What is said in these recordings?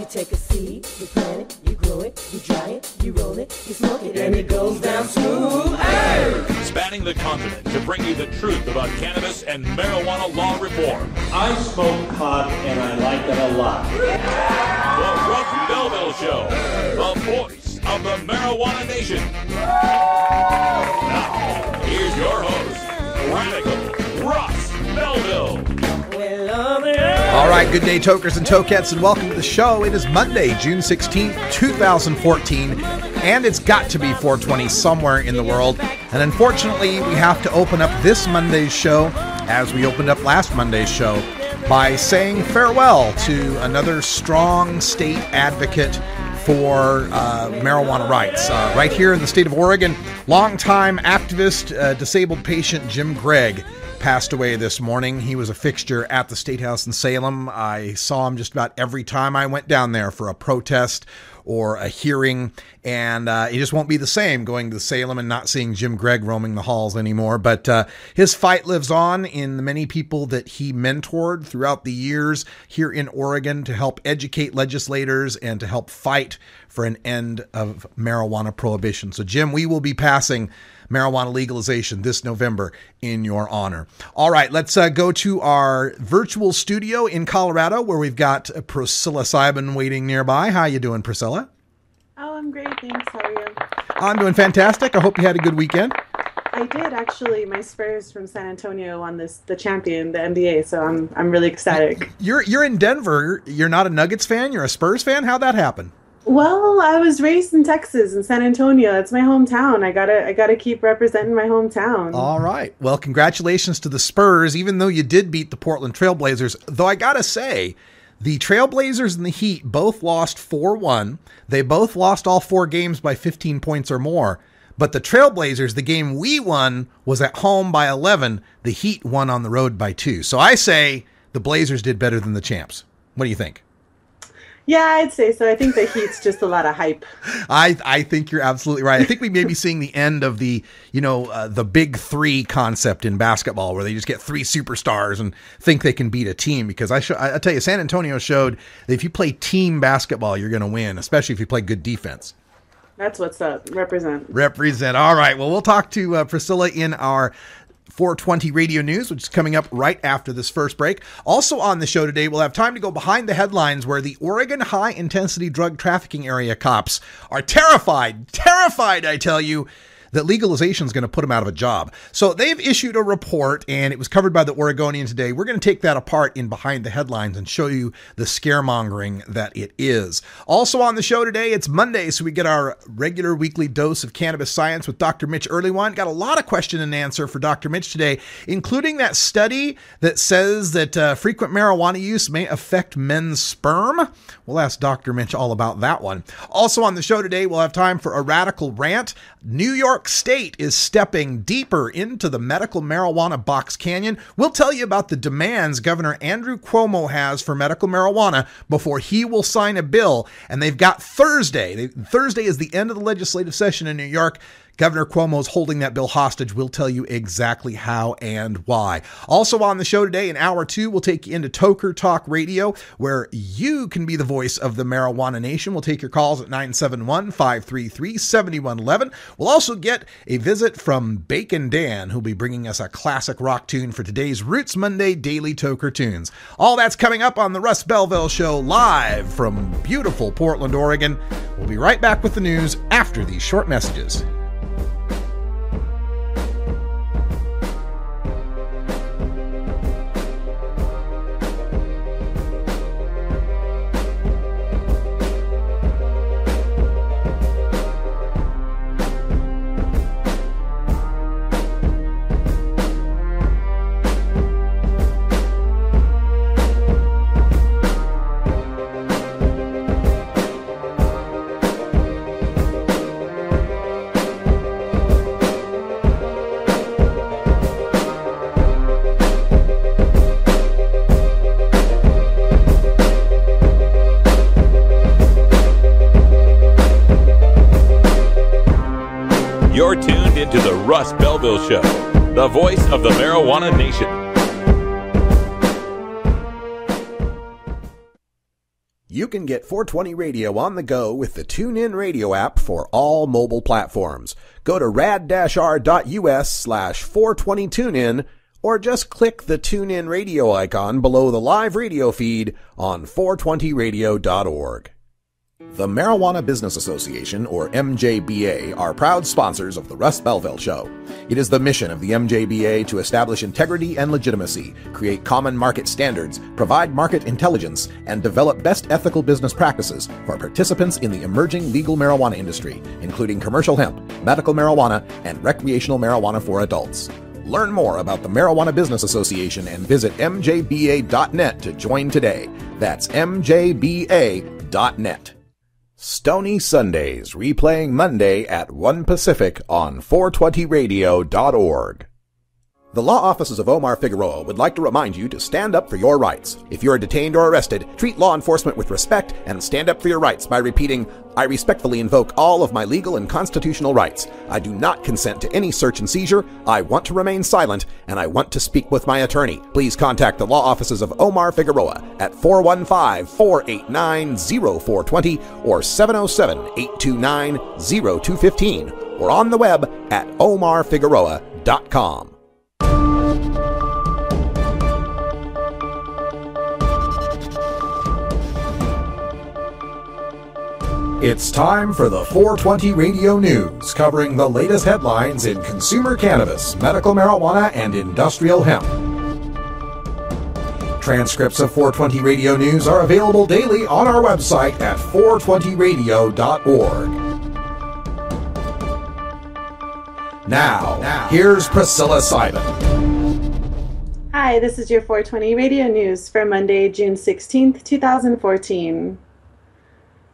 You take a seed, you plant it, you grow it, you dry it, you roll it, you smoke it, and it goes down smooth. Hey! Spanning the continent to bring you the truth about cannabis and marijuana law reform. I smoke pot and I like it a lot. The Russ Belville Show, the voice of the marijuana nation. Now, here's your host, Radical Russ Belville. All right, good day, tokers and tokettes, and welcome to the show. It is Monday, June 16th, 2014, and it's got to be 420 somewhere in the world. And unfortunately, we have to open up this Monday's show, as we opened up last Monday's show, by saying farewell to another strong state advocate for marijuana rights. Right here in the state of Oregon, longtime activist, disabled patient Jim Gregg passed away this morning. He was a fixture at the State House in Salem. I saw him just about every time I went down there for a protest or a hearing, and it just won't be the same going to Salem and not seeing Jim Gregg roaming the halls anymore. But his fight lives on in the many people that he mentored throughout the years here in Oregon to help educate legislators and to help fight for an end of marijuana prohibition. So, Jim, we will be passing marijuana legalization this November in your honor. All right, let's go to our virtual studio in Colorado, where we've got Priscilla Seiben waiting nearby. How you doing, Priscilla? Oh, I'm great, thanks. How are you? I'm doing fantastic. I hope you had a good weekend. I did, actually. My Spurs from San Antonio won the champion, the NBA, so I'm really ecstatic. You're in Denver. You're not a Nuggets fan. You're a Spurs fan. How'd that happen? Well, I was raised in Texas, in San Antonio. It's my hometown. I gotta keep representing my hometown. All right. Well, congratulations to the Spurs, even though you did beat the Portland Trailblazers. Though I gotta say, the Trailblazers and the Heat both lost 4-1. They both lost all 4 games by 15 points or more. But the Trailblazers, the game we won, was at home by 11. The Heat won on the road by 2. So I say the Blazers did better than the champs. What do you think? Yeah, I'd say so. I think the Heat's just a lot of hype. I think you're absolutely right. I think we may be seeing the end of the big three concept in basketball, where they just get 3 superstars and think they can beat a team. Because I tell you, San Antonio showed that if you play team basketball, you're going to win, especially if you play good defense. That's what's up. Represent. All right. Well, we'll talk to Priscilla in our 420 radio news, which is coming up right after this first break. Also on the show today, we'll have time to go behind the headlines, where the Oregon high-intensity drug trafficking area cops are terrified, I tell you, that legalization is going to put them out of a job. So they've issued a report, and it was covered by the Oregonian today. We're going to take that apart in behind the headlines and show you the scaremongering that it is. Also on the show today, it's Monday, so we get our regular weekly dose of cannabis science with Dr. Mitch Earlywine. Got a lot of question and answer for Dr. Mitch today, including that study that says that frequent marijuana use may affect men's sperm. We'll ask Dr. Mitch all about that one. Also on the show today, we'll have time for a radical rant. New York State is stepping deeper into the medical marijuana box canyon. We'll tell you about the demands Governor Andrew Cuomo has for medical marijuana before he will sign a bill. And they've got Thursday. Thursday is the end of the legislative session in New York. Governor Cuomo is holding that bill hostage. We'll tell you exactly how and why. Also on the show today, in hour 2, we'll take you into Toker Talk Radio, where you can be the voice of the marijuana nation. We'll take your calls at 971-533-7111. We'll also get a visit from Bacon Dan, who'll be bringing us a classic rock tune for today's Roots Monday Daily Toker Tunes. All that's coming up on the Russ Belville Show, live from beautiful Portland, Oregon. We'll be right back with the news after these short messages. You're tuned into the Russ Belville Show, the voice of the marijuana nation. You can get 420 Radio on the go with the TuneIn Radio app for all mobile platforms. Go to rad-r.us/420tunein or just click the TuneIn Radio icon below the live radio feed on 420radio.org. The Marijuana Business Association, or MJBA, are proud sponsors of the Russ Belville Show. It is the mission of the MJBA to establish integrity and legitimacy, create common market standards, provide market intelligence, and develop best ethical business practices for participants in the emerging legal marijuana industry, including commercial hemp, medical marijuana, and recreational marijuana for adults. Learn more about the Marijuana Business Association and visit mjba.net to join today. That's mjba.net. Stony Sundays, replaying Monday at 1 Pacific on 420radio.org. The law offices of Omar Figueroa would like to remind you to stand up for your rights. If you are detained or arrested, treat law enforcement with respect and stand up for your rights by repeating, "I respectfully invoke all of my legal and constitutional rights. I do not consent to any search and seizure. I want to remain silent, and I want to speak with my attorney." Please contact the law offices of Omar Figueroa at 415-489-0420 or 707-829-0215 or on the web at omarfigueroa.com. It's time for the 420 Radio News, covering the latest headlines in consumer cannabis, medical marijuana, and industrial hemp. Transcripts of 420 Radio News are available daily on our website at 420radio.org. Now, here's Priscilla Simon. Hi, this is your 420 Radio News for Monday, June 16th, 2014.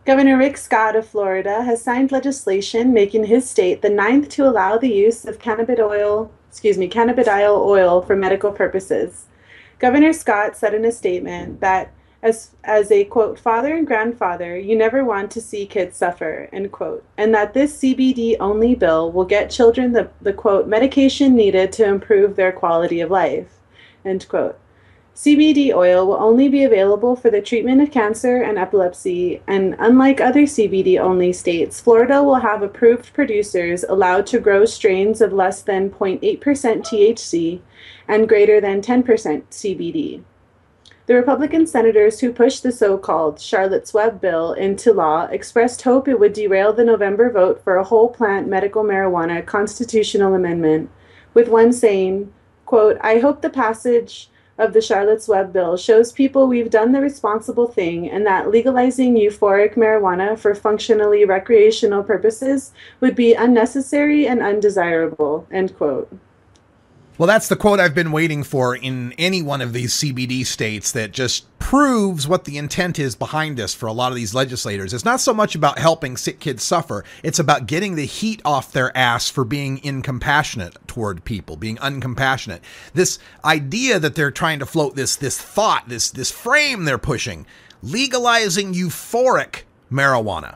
Governor Rick Scott of Florida has signed legislation making his state the 9th to allow the use of cannabidiol oil for medical purposes. Governor Scott said in a statement that as a, quote, father and grandfather, you never want to see kids suffer, end quote, and that this CBD-only bill will get children the, quote, medication needed to improve their quality of life, end quote. CBD oil will only be available for the treatment of cancer and epilepsy, and unlike other CBD-only states, Florida will have approved producers allowed to grow strains of less than 0.8% THC and greater than 10% CBD. The Republican senators who pushed the so-called Charlotte's Web bill into law expressed hope it would derail the November vote for a whole plant medical marijuana constitutional amendment, with one saying, quote, I hope the passage of the Charlotte's Web bill shows people we've done the responsible thing and that legalizing euphoric marijuana for functionally recreational purposes would be unnecessary and undesirable, end quote. Well, that's the quote I've been waiting for in any one of these CBD states that just proves what the intent is behind this for a lot of these legislators. It's not so much about helping sick kids suffer. It's about getting the heat off their ass for being incompassionate toward people, being uncompassionate. This idea that they're trying to float this thought, this frame they're pushing, legalizing euphoric marijuana.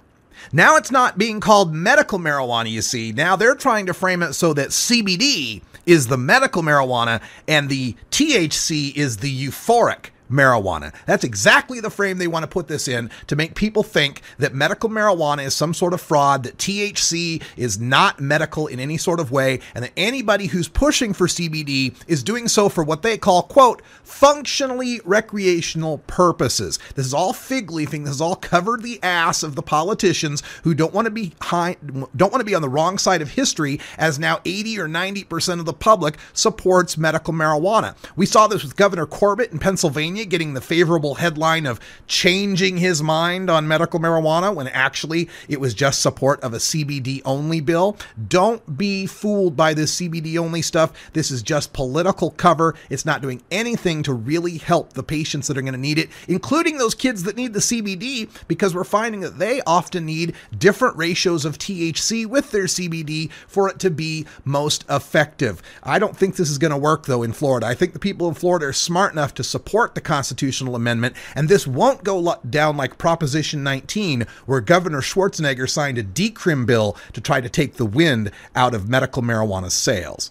Now it's not being called medical marijuana, you see. Now they're trying to frame it so that CBD is the medical marijuana and the THC is the euphoric marijuana. That's exactly the frame they want to put this in, to make people think that medical marijuana is some sort of fraud, that THC is not medical in any sort of way, and that anybody who's pushing for CBD is doing so for what they call, quote, functionally recreational purposes. This is all fig leafing. This is all covered the ass of the politicians who don't want to be on the wrong side of history, as now 80 or 90% of the public supports medical marijuana. We saw this with Governor Corbett in Pennsylvania getting the favorable headline of changing his mind on medical marijuana when actually it was just support of a CBD only bill. Don't be fooled by this CBD only stuff. This is just political cover. It's not doing anything to really help the patients that are going to need it, including those kids that need the CBD, because we're finding that they often need different ratios of THC with their CBD for it to be most effective. I don't think this is going to work though in Florida. I think the people in Florida are smart enough to support the constitutional amendment, and this won't go down like Proposition 19, where Governor Schwarzenegger signed a decrim bill to try to take the wind out of medical marijuana sales.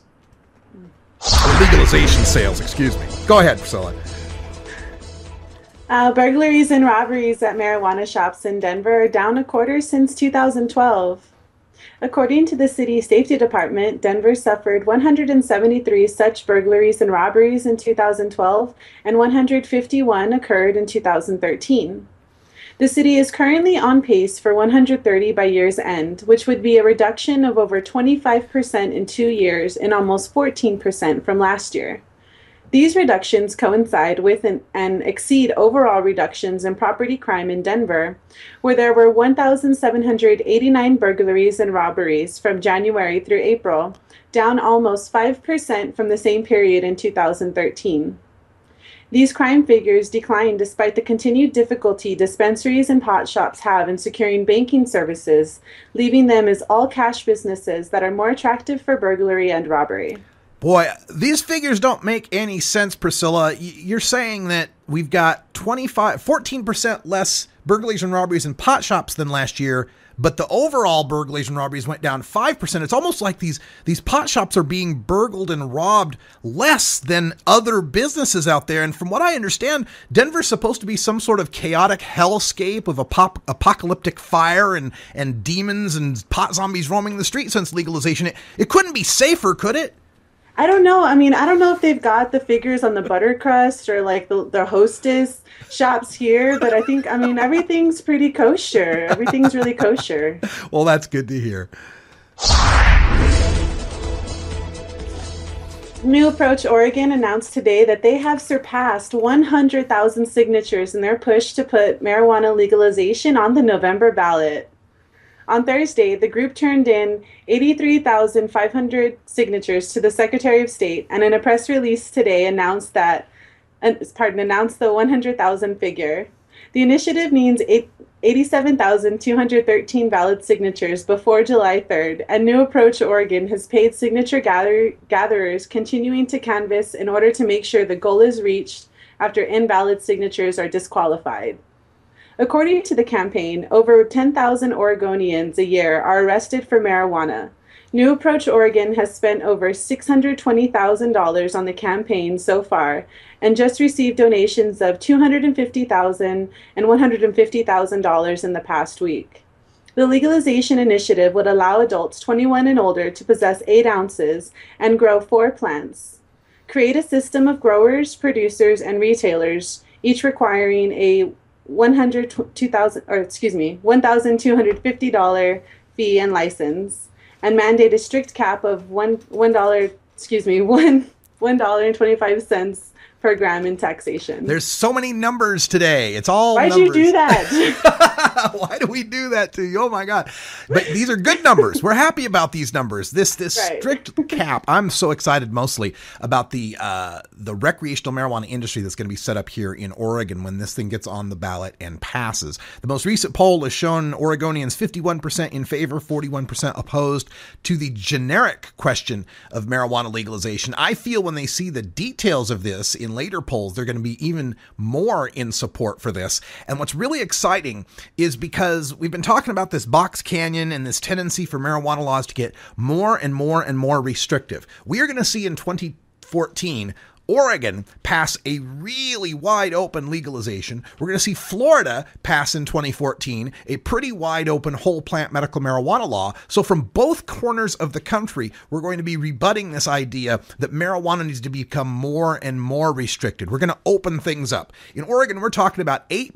Legalization sales, excuse me. Go ahead, Priscilla. Burglaries and robberies at marijuana shops in Denver are down a quarter since 2012. According to the city safety department, Denver suffered 173 such burglaries and robberies in 2012, and 151 occurred in 2013. The city is currently on pace for 130 by year's end, which would be a reduction of over 25% in 2 years and almost 14% from last year. These reductions coincide with and exceed overall reductions in property crime in Denver, where there were 1,789 burglaries and robberies from January through April, down almost 5% from the same period in 2013. These crime figures decline despite the continued difficulty dispensaries and pot shops have in securing banking services, leaving them as all-cash businesses that are more attractive for burglary and robbery. Boy, these figures don't make any sense, Priscilla. You're saying that we've got 14% less burglaries and robberies in pot shops than last year, but the overall burglaries and robberies went down 5%. It's almost like these pot shops are being burgled and robbed less than other businesses out there. And from what I understand, Denver's supposed to be some sort of chaotic hellscape of apocalyptic fire and demons and pot zombies roaming the street since legalization. It couldn't be safer, could it? I don't know. I mean, I don't know if they've got the figures on the Buttercrust or like the Hostess shops here, but I think, I mean, everything's pretty kosher. Everything's really kosher. Well, that's good to hear. New Approach Oregon announced today that they have surpassed 100,000 signatures in their push to put marijuana legalization on the November ballot. On Thursday, the group turned in 83,500 signatures to the Secretary of State, and in a press release today announced the 100,000 figure. The initiative needs 87,213 valid signatures before July 3rd, and New Approach Oregon has paid signature gatherers continuing to canvass in order to make sure the goal is reached after invalid signatures are disqualified. According to the campaign, over 10,000 Oregonians a year are arrested for marijuana. New Approach Oregon has spent over $620,000 on the campaign so far and just received donations of $250,000 and $150,000 in the past week. The legalization initiative would allow adults 21 and older to possess 8 ounces and grow 4 plants. Create a system of growers, producers, and retailers, each requiring a $1,250 fee and license, and mandate a strict cap of $1.25 per gram in taxation. There's so many numbers today. It's all Why'd numbers. you do that? Why do we do that to you? Oh my God. But these are good numbers. We're happy about these numbers. This right. Strict cap. I'm so excited mostly about the recreational marijuana industry that's going to be set up here in Oregon when this thing gets on the ballot and passes. The most recent poll has shown Oregonians 51% in favor, 41% opposed to the generic question of marijuana legalization. I feel when they see the details of this in later polls, they're going to be even more in support for this. And what's really exciting is because we've been talking about this box canyon and this tendency for marijuana laws to get more and more and more restrictive. We are going to see in 2014 Oregon pass a really wide open legalization. We're going to see Florida pass in 2014 a pretty wide open whole plant medical marijuana law. So from both corners of the country, we're going to be rebutting this idea that marijuana needs to become more and more restricted. We're going to open things up. In Oregon, we're talking about 8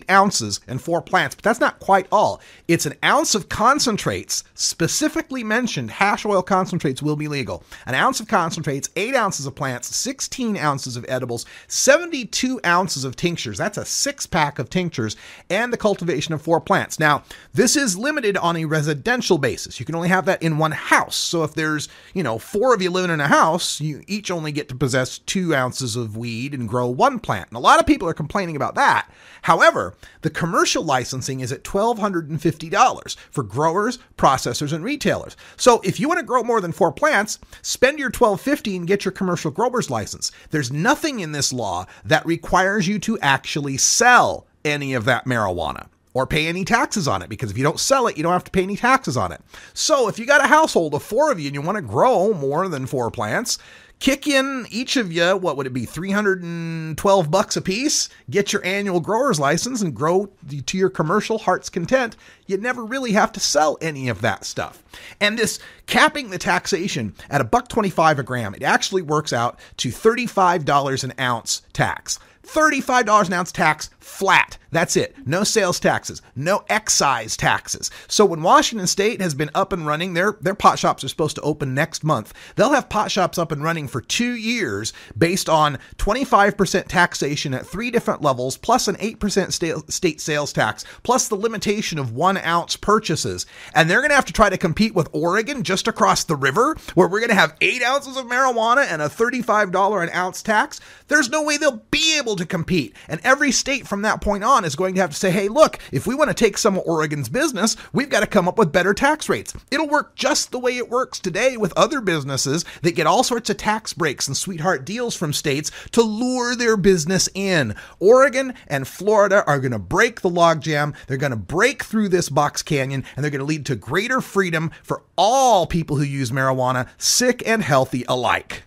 ounces and 4 plants, but that's not quite all. It's an ounce of concentrates, specifically mentioned hash oil concentrates will be legal. An ounce of concentrates, 8 ounces of plants, 16 ounces of edibles, 72 ounces of tinctures. That's a 6-pack of tinctures, and the cultivation of 4 plants. Now, this is limited on a residential basis. You can only have that in one house. So if there's, 4 of you living in a house, you each only get to possess 2 ounces of weed and grow 1 plant. And a lot of people are complaining about that. However, the commercial licensing is at $1,250 for growers, processors, and retailers. So if you want to grow more than 4 plants, spend your $1,250 and get your commercial grower's license. There's nothing in this law that requires you to actually sell any of that marijuana or pay any taxes on it, because if you don't sell it, you don't have to pay any taxes on it. So if you got a household of 4 of you and you want to grow more than 4 plants, kick in each of you, what would it be, $312 a piece, get your annual grower's license and grow to your commercial heart's content. You never really have to sell any of that stuff. And this capping the taxation at $1.25 a gram, it actually works out to $35 an ounce tax. $35 an ounce tax flat. That's it. No sales taxes, no excise taxes. So when Washington State has been up and running, their pot shops are supposed to open next month. They'll have pot shops up and running for 2 years based on 25% taxation at 3 different levels, plus an 8% state sales tax, plus the limitation of 1 ounce purchases. And they're going to have to try to compete with Oregon just across the river, where we're going to have 8 ounces of marijuana and a $35 an ounce tax. There's no way they'll be able to compete. And every state from that point on is going to have to say, hey, look, if we want to take some of Oregon's business, we've got to come up with better tax rates. It'll work just the way it works today with other businesses that get all sorts of tax breaks and sweetheart deals from states to lure their business in. Oregon and Florida are going to break the logjam. They're going to break through this box canyon, and they're going to lead to greater freedom for all people who use marijuana, sick and healthy alike.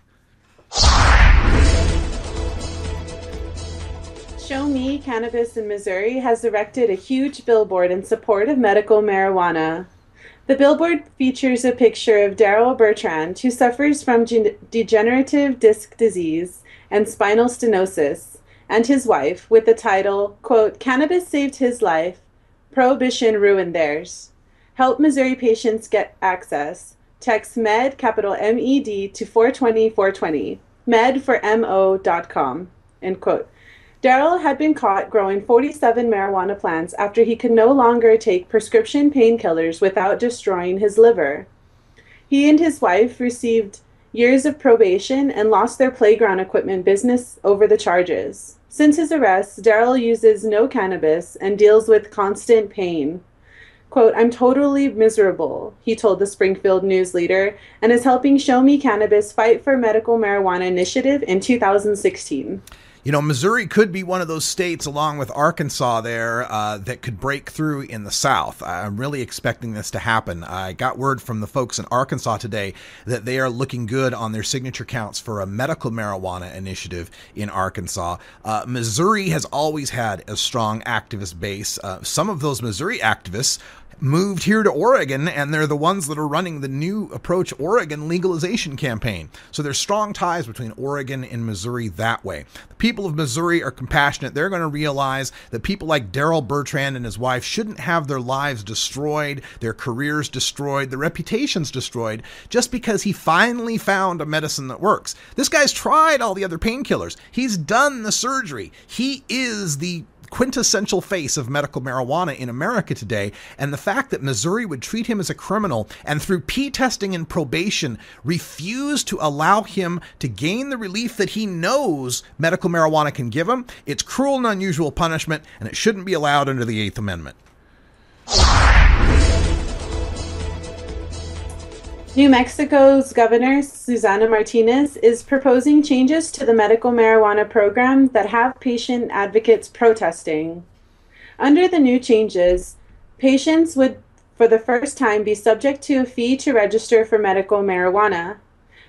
Show Me Cannabis in Missouri has erected a huge billboard in support of medical marijuana. The billboard features a picture of Daryl Bertrand, who suffers from degenerative disc disease and spinal stenosis, and his wife, with the title, quote, "Cannabis saved his life, Prohibition ruined theirs. Help Missouri patients get access. Text MED, capital MED, to 420-420. MED for MO.com," end quote. Daryl had been caught growing 47 marijuana plants after he could no longer take prescription painkillers without destroying his liver. He and his wife received years of probation and lost their playground equipment business over the charges. Since his arrest, Daryl uses no cannabis and deals with constant pain. Quote, "I'm totally miserable," he told the Springfield News Leader, and is helping Show Me Cannabis fight for medical marijuana initiative in 2016. You know, Missouri could be one of those states, along with Arkansas there, that could break through in the South. I'm really expecting this to happen. I got word from the folks in Arkansas today that they are looking good on their signature counts for a medical marijuana initiative in Arkansas. Missouri has always had a strong activist base. Some of those Missouri activists moved here to Oregon, and they're the ones that are running the new Approach Oregon legalization campaign. So there's strong ties between Oregon and Missouri that way. The people of Missouri are compassionate. They're going to realize that people like Daryl Bertrand and his wife shouldn't have their lives destroyed, their careers destroyed, their reputations destroyed, just because he finally found a medicine that works. This guy's tried all the other painkillers. He's done the surgery. He is the quintessential face of medical marijuana in America today, and the fact that Missouri would treat him as a criminal and through p-testing and probation refuse to allow him to gain the relief that he knows medical marijuana can give him, it's cruel and unusual punishment, and it shouldn't be allowed under the 8th Amendment. New Mexico's Governor Susana Martinez is proposing changes to the medical marijuana program that have patient advocates protesting. Under the new changes, patients would, for the first time, be subject to a fee to register for medical marijuana.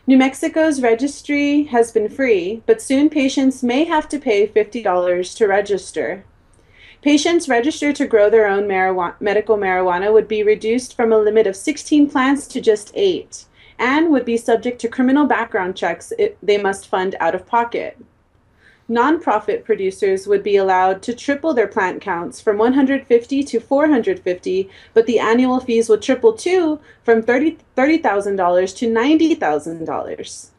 New Mexico's registry has been free, but soon patients may have to pay $50 to register. Patients registered to grow their own medical marijuana would be reduced from a limit of 16 plants to just 8, and would be subject to criminal background checks they must fund out of pocket. Nonprofit producers would be allowed to triple their plant counts from 150 to 450, but the annual fees would triple too, from $30,000 to $90,000.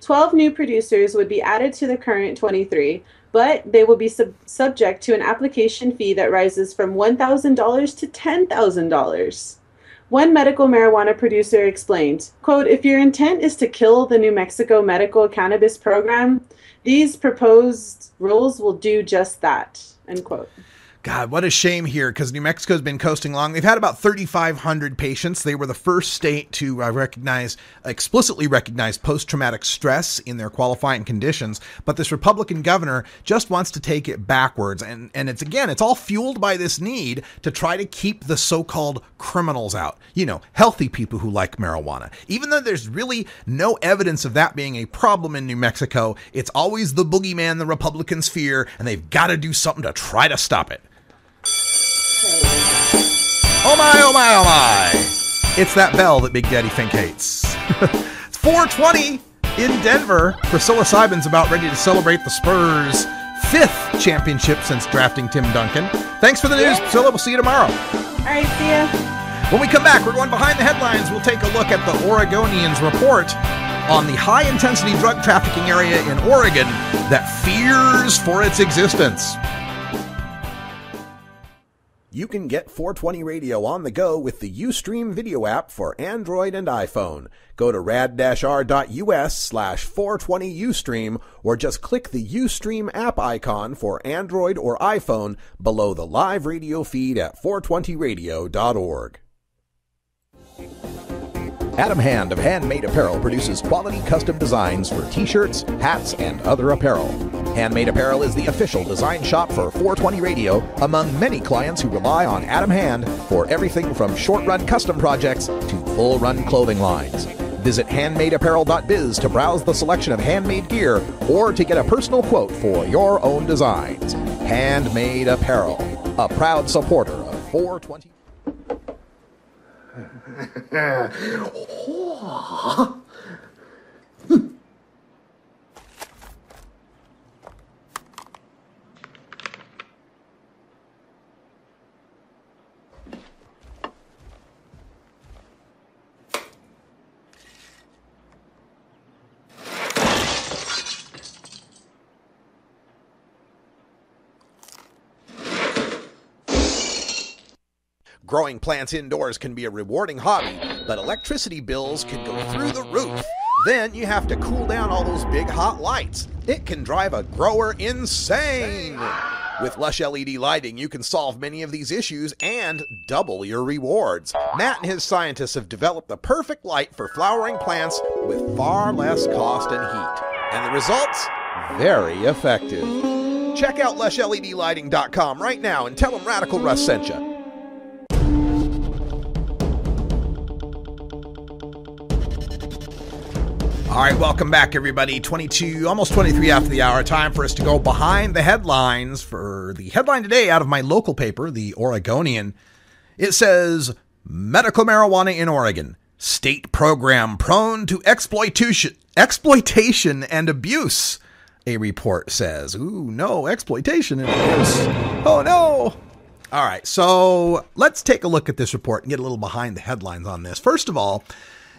12 new producers would be added to the current 23, but they will be subject to an application fee that rises from $1,000 to $10,000. One medical marijuana producer explained, quote, "If your intent is to kill the New Mexico medical cannabis program, these proposed rules will do just that," end quote. God, what a shame here, because New Mexico's been coasting along. They've had about 3,500 patients. They were the first state to explicitly recognize post-traumatic stress in their qualifying conditions. But this Republican governor just wants to take it backwards. And it's all fueled by this need to try to keep the so-called criminals out. You know, healthy people who like marijuana. Even though there's really no evidence of that being a problem in New Mexico, it's always the boogeyman the Republicans fear, and they've got to do something to try to stop it. Oh my, oh my, oh my. It's that bell that Big Daddy Fink hates. It's 4:20 in Denver. Priscilla Sibon's about ready to celebrate the Spurs' 5th championship since drafting Tim Duncan. Thanks for the news, Priscilla. We'll see you tomorrow. All right, see ya. When we come back, we're going behind the headlines. We'll take a look at the Oregonians' report on the high-intensity drug trafficking area in Oregon that fears for its existence. You can get 420 Radio on the go with the Ustream video app for Android and iPhone. Go to rad-r.us/420Ustream or just click the Ustream app icon for Android or iPhone below the live radio feed at 420radio.org. Adam Hand of Handmade Apparel produces quality custom designs for t-shirts, hats, and other apparel. Handmade Apparel is the official design shop for 420 Radio, among many clients who rely on Adam Hand for everything from short-run custom projects to full-run clothing lines. Visit handmadeapparel.biz to browse the selection of handmade gear or to get a personal quote for your own designs. Handmade Apparel, a proud supporter of 420. Growing plants indoors can be a rewarding hobby, but electricity bills can go through the roof. Then you have to cool down all those big hot lights. It can drive a grower insane. With Lush LED lighting, you can solve many of these issues and double your rewards. Matt and his scientists have developed the perfect light for flowering plants with far less cost and heat. And the results? Very effective. Check out LushLEDlighting.com right now and tell them Radical Russ sent you. All right, welcome back, everybody. 22, almost 23 after the hour. Time for us to go behind the headlines for the headline today out of my local paper, the Oregonian. It says, medical marijuana in Oregon, state program prone to exploitation and abuse, a report says. Ooh, no, exploitation and abuse. Oh, no. All right, so let's take a look at this report and get a little behind the headlines on this. First of all,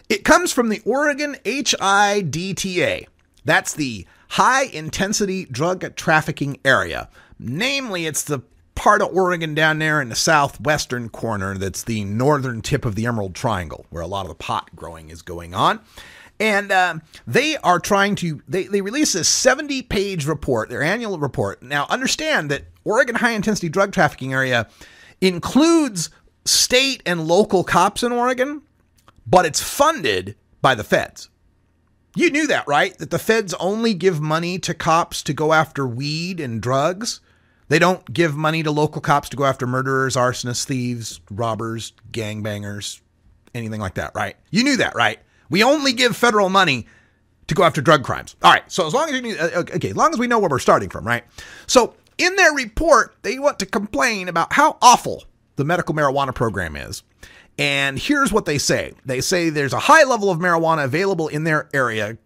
it comes from the Oregon HIDTA. That's the High Intensity Drug Trafficking Area. Namely, it's the part of Oregon down there in the southwestern corner that's the northern tip of the Emerald Triangle, where a lot of the pot growing is going on. And they are trying to, they released a 70-page report, their annual report. Now, understand that Oregon High Intensity Drug Trafficking Area includes state and local cops in Oregon, but it's funded by the feds. You knew that, right? That the feds only give money to cops to go after weed and drugs. They don't give money to local cops to go after murderers, arsonists, thieves, robbers, gangbangers, anything like that, right? You knew that, right? We only give federal money to go after drug crimes. All right, so as long as as long as we know where we're starting from, right? So in their report, they want to complain about how awful the medical marijuana program is. And here's what they say. They say there's a high level of marijuana available in their area,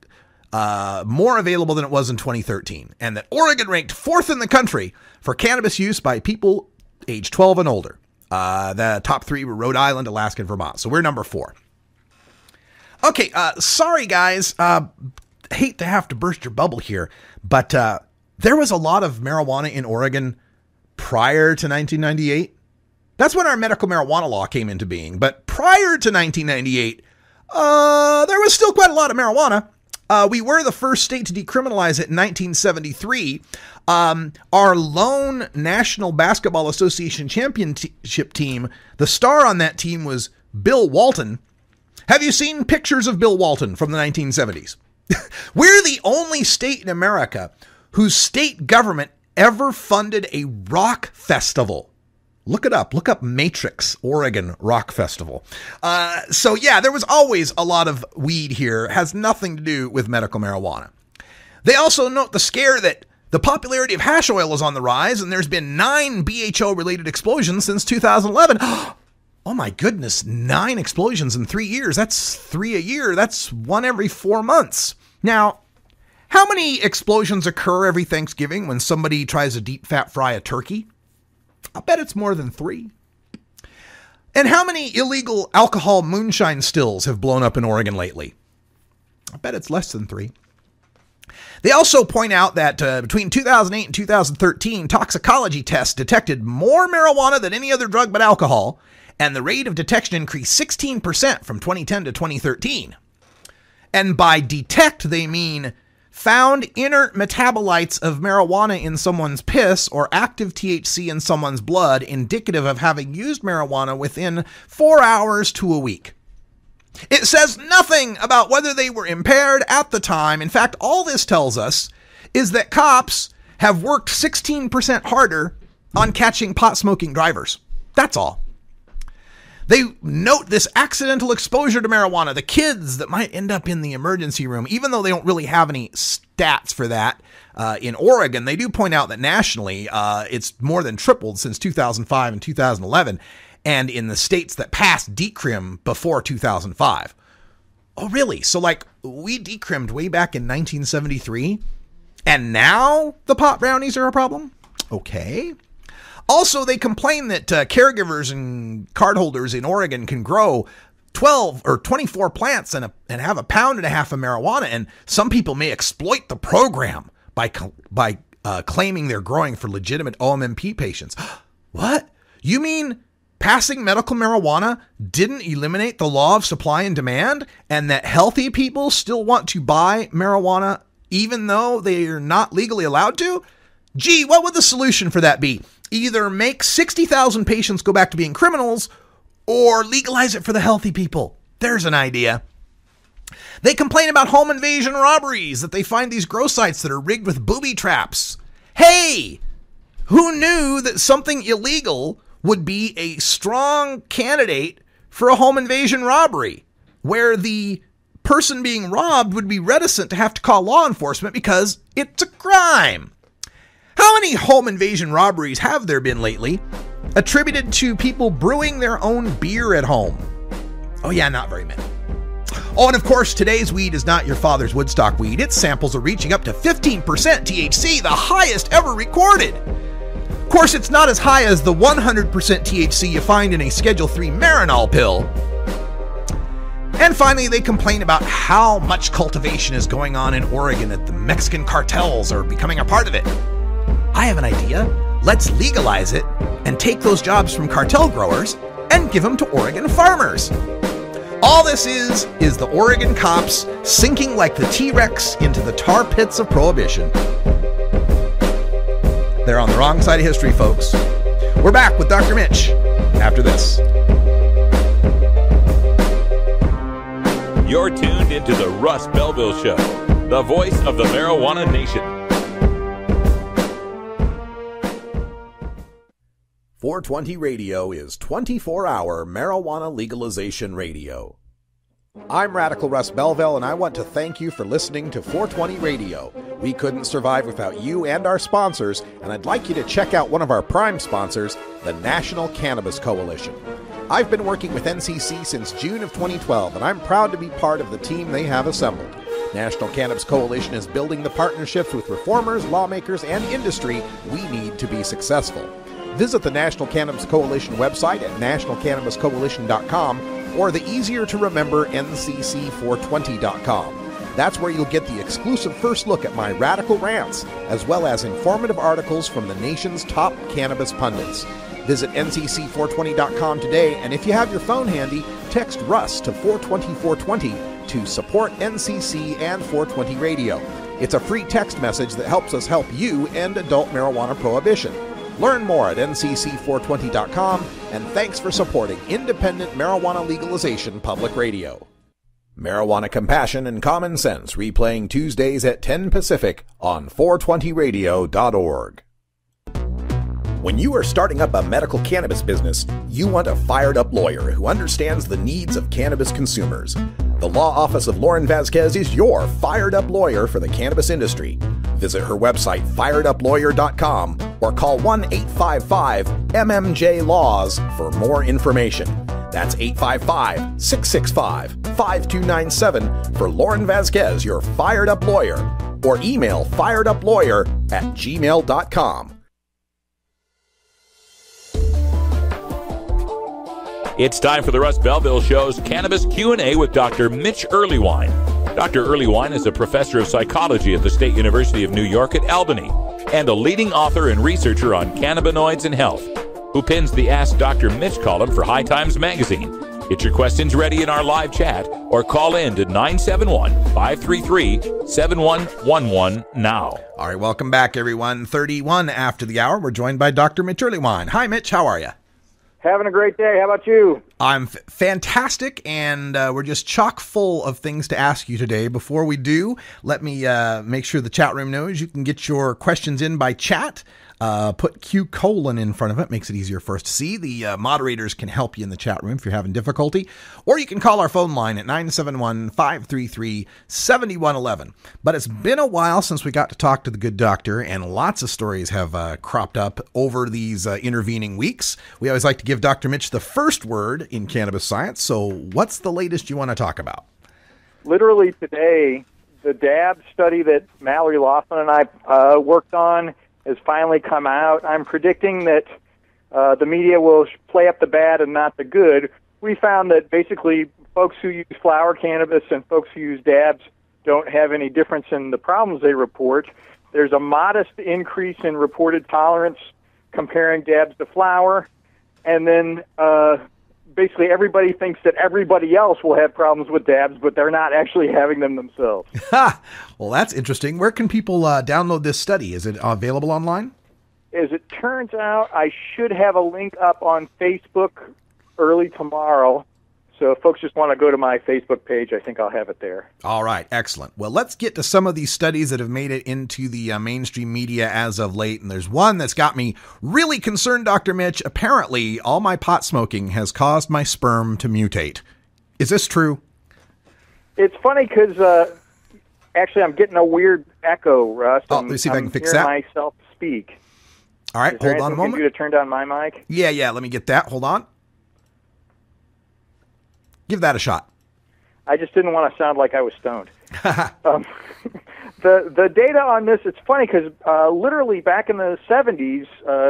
more available than it was in 2013. And that Oregon ranked 4th in the country for cannabis use by people age 12 and older. The top 3 were Rhode Island, Alaska, and Vermont. So we're number 4. Okay, sorry guys. Hate to have to burst your bubble here, but there was a lot of marijuana in Oregon prior to 1998. That's when our medical marijuana law came into being. But prior to 1998, there was still quite a lot of marijuana. We were the first state to decriminalize it in 1973. Our lone National Basketball Association championship team, the star on that team was Bill Walton. Have you seen pictures of Bill Walton from the 1970s? We're the only state in America whose state government ever funded a rock festival. Look it up. Look up Matrix, Oregon Rock Festival. So yeah, there was always a lot of weed here. It has nothing to do with medical marijuana. They also note the scare that the popularity of hash oil is on the rise, and there's been 9 BHO-related explosions since 2011. Oh my goodness, 9 explosions in 3 years. That's 3 a year. That's 1 every 4 months. Now, how many explosions occur every Thanksgiving when somebody tries to deep fat fry a turkey? I bet it's more than 3. And how many illegal alcohol moonshine stills have blown up in Oregon lately? I bet it's less than 3. They also point out that between 2008 and 2013, toxicology tests detected more marijuana than any other drug but alcohol, and the rate of detection increased 16% from 2010 to 2013. And by detect, they mean found inert metabolites of marijuana in someone's piss or active THC in someone's blood, indicative of having used marijuana within 4 hours to a week. It says nothing about whether they were impaired at the time. In fact, all this tells us is that cops have worked 16% harder on catching pot-smoking drivers. That's all. They note this accidental exposure to marijuana, the kids that might end up in the emergency room, even though they don't really have any stats for that in Oregon. They do point out that nationally, it's more than tripled since 2005 and 2011, and in the states that passed decrim before 2005. Oh, really? So, like, we decrimmed way back in 1973, and now the pot brownies are a problem? Okay. Also, they complain that caregivers and cardholders in Oregon can grow 12 or 24 plants and have 1.5 pounds of marijuana, and some people may exploit the program by claiming they're growing for legitimate OMMP patients. What? You mean passing medical marijuana didn't eliminate the law of supply and demand, and that healthy people still want to buy marijuana even though they are not legally allowed to? Gee, what would the solution for that be? Either make 60,000 patients go back to being criminals or legalize it for the healthy people. There's an idea. They complain about home invasion robberies, that they find these grow sites that are rigged with booby traps. Hey, who knew that something illegal would be a strong candidate for a home invasion robbery, where the person being robbed would be reticent to have to call law enforcement because it's a crime? How many home invasion robberies have there been lately attributed to people brewing their own beer at home? Oh yeah, not very many. Oh, and of course, today's weed is not your father's Woodstock weed. Its samples are reaching up to 15% THC, the highest ever recorded. Of course, it's not as high as the 100% THC you find in a Schedule 3 Marinol pill. And finally, they complain about how much cultivation is going on in Oregon, that the Mexican cartels are becoming a part of it. I have an idea. Let's legalize it and take those jobs from cartel growers and give them to Oregon farmers. All this is the Oregon cops sinking like the T-Rex into the tar pits of prohibition. They're on the wrong side of history, folks. We're back with Dr. Mitch after this. You're tuned into the Russ Belville Show, the voice of the marijuana nation. 420 Radio is 24-hour marijuana legalization radio. I'm Radical Russ Belville, and I want to thank you for listening to 420 Radio. We couldn't survive without you and our sponsors, and I'd like you to check out one of our prime sponsors, the National Cannabis Coalition. I've been working with NCC since June of 2012, and I'm proud to be part of the team they have assembled. National Cannabis Coalition is building the partnerships with reformers, lawmakers, and industry we need to be successful. Visit the National Cannabis Coalition website at nationalcannabiscoalition.com or the easier to remember ncc420.com. That's where you'll get the exclusive first look at my radical rants, as well as informative articles from the nation's top cannabis pundits. Visit ncc420.com today, and if you have your phone handy, text Russ to 420-420 to support NCC and 420 Radio. It's a free text message that helps us help you end adult marijuana prohibition. Learn more at ncc420.com, and thanks for supporting independent marijuana legalization public radio. Marijuana Compassion and Common Sense, replaying Tuesdays at 10 Pacific on 420radio.org. When you are starting up a medical cannabis business, you want a fired-up lawyer who understands the needs of cannabis consumers. The Law Office of Lauren Vasquez is your fired-up lawyer for the cannabis industry. Visit her website, fireduplawyer.com, or call 1-855-MMJ-LAWS for more information. That's 855-665-5297 for Lauren Vasquez, your fired-up lawyer, or email fireduplawyer@gmail.com. It's time for the Russ Belville Show's Cannabis Q&A with Dr. Mitch Earlywine. Dr. Earlywine is a professor of psychology at the State University of New York at Albany and a leading author and researcher on cannabinoids and health, who pins the Ask Dr. Mitch column for High Times magazine. Get your questions ready in our live chat or call in to 971-533-7111 now. All right, welcome back, everyone. 31 after the hour. We're joined by Dr. Mitch Earlywine. Hi, Mitch. How are you? Having a great day. How about you? I'm fantastic, and we're just chock full of things to ask you today. Before we do, let me make sure the chat room knows you can get your questions in by chat. Put Q: in front of it. Makes it easier for us to see. The moderators can help you in the chat room if you're having difficulty. Or you can call our phone line at 971-533-7111. But it's been a while since we got to talk to the good doctor, and lots of stories have cropped up over these intervening weeks. We always like to give Dr. Mitch the first word in cannabis science. So what's the latest you want to talk about? Literally today, the DAB study that Mallory Laughlin and I worked on has finally come out. I'm predicting that the media will play up the bad and not the good. We found that basically folks who use flower cannabis and folks who use dabs don't have any difference in the problems they report. There's a modest increase in reported tolerance comparing dabs to flower. And then basically everybody thinks that everybody else will have problems with dabs, but they're not actually having them themselves. Well, that's interesting. Where can people download this study? Is it available online? As it turns out, I should have a link up on Facebook early tomorrow. So if folks just want to go to my Facebook page, I think I'll have it there. All right. Excellent. Well, let's get to some of these studies that have made it into the mainstream media as of late. And there's one that's got me really concerned, Dr. Mitch. Apparently, all my pot smoking has caused my sperm to mutate. Is this true? It's funny because actually I'm getting a weird echo, Russ. Let me see if I can fix that. that. Myself speak. All right. Hold on a moment. Can you do to turn down my mic? Yeah. Let me get that. Hold on. Give that a shot. I just didn't want to sound like I was stoned. The data on this, it's funny because literally back in the 70s,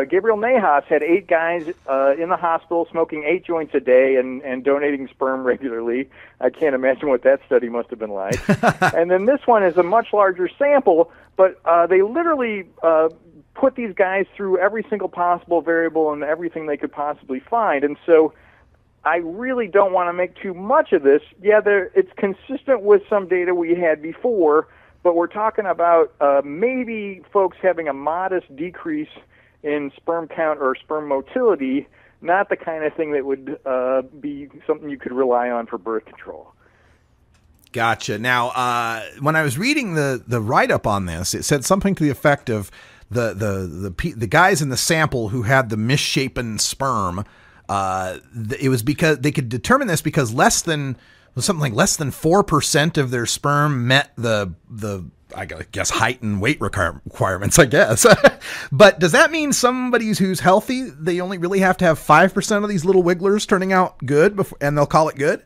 Gabriel Nahas had 8 guys in the hospital smoking 8 joints a day and donating sperm regularly. I can't imagine what that study must have been like. And then this one is a much larger sample, but they literally put these guys through every single possible variable and everything they could possibly find. And so I really don't want to make too much of this. Yeah, it's consistent with some data we had before, but we're talking about maybe folks having a modest decrease in sperm count or sperm motility, not the kind of thing that would be something you could rely on for birth control. Gotcha. Now, when I was reading the write-up on this, it said something to the effect of the guys in the sample who had the misshapen sperm. It was because they could determine this because less than 4% of their sperm met the I guess height and weight requirements, I guess. But does that mean somebody who's healthy, they only really have to have 5% of these little wigglers turning out good and they'll call it good?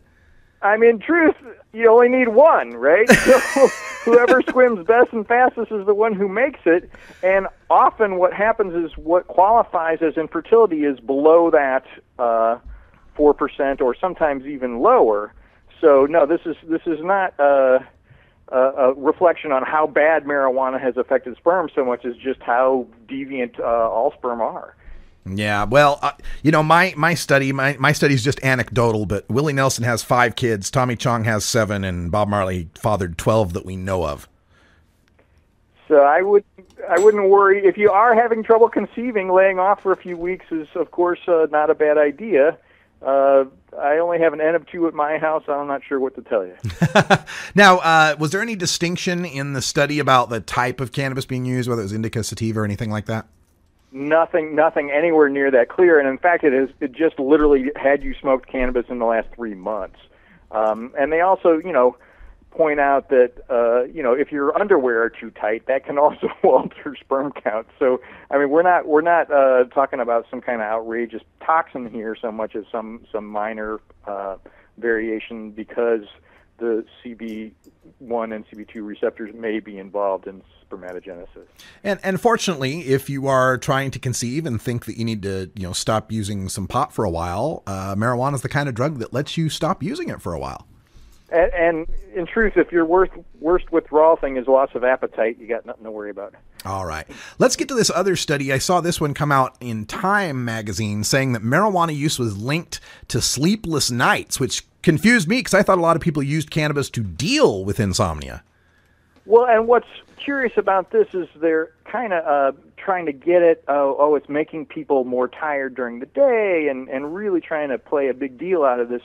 I mean, in truth, you only need one, right? So whoever swims best and fastest is the one who makes it. And often what happens is what qualifies as infertility is below that 4% or sometimes even lower. So no, this is not a reflection on how bad marijuana has affected sperm so much as just how deviant all sperm are. Yeah, well, my study is just anecdotal, but Willie Nelson has 5 kids, Tommy Chong has 7, and Bob Marley fathered 12 that we know of. So I wouldn't worry. If you are having trouble conceiving, laying off for a few weeks is, of course, not a bad idea. I only have an N of 2 at my house. I'm not sure what to tell you. Now, was there any distinction in the study about the type of cannabis being used, whether it was indica, sativa, or anything like that? Nothing anywhere near that clear. And in fact, it just literally had you smoked cannabis in the last 3 months. And they also, point out that, if your underwear are too tight, that can also alter sperm count. So, I mean, we're not talking about some kind of outrageous toxin here so much as some minor variation because the CB1 and CB2 receptors may be involved in spermatogenesis. And fortunately, if you are trying to conceive and think that you need to, stop using some pot for a while, marijuana is the kind of drug that lets you stop using it for a while. And in truth, if your worst withdrawal thing is loss of appetite, you got nothing to worry about. All right. Let's get to this other study. I saw this one come out in Time magazine saying that marijuana use was linked to sleepless nights, which confused me because I thought a lot of people used cannabis to deal with insomnia. Well, and what's curious about this is they're kind of trying to get it, it's making people more tired during the day and really trying to play a big deal out of this,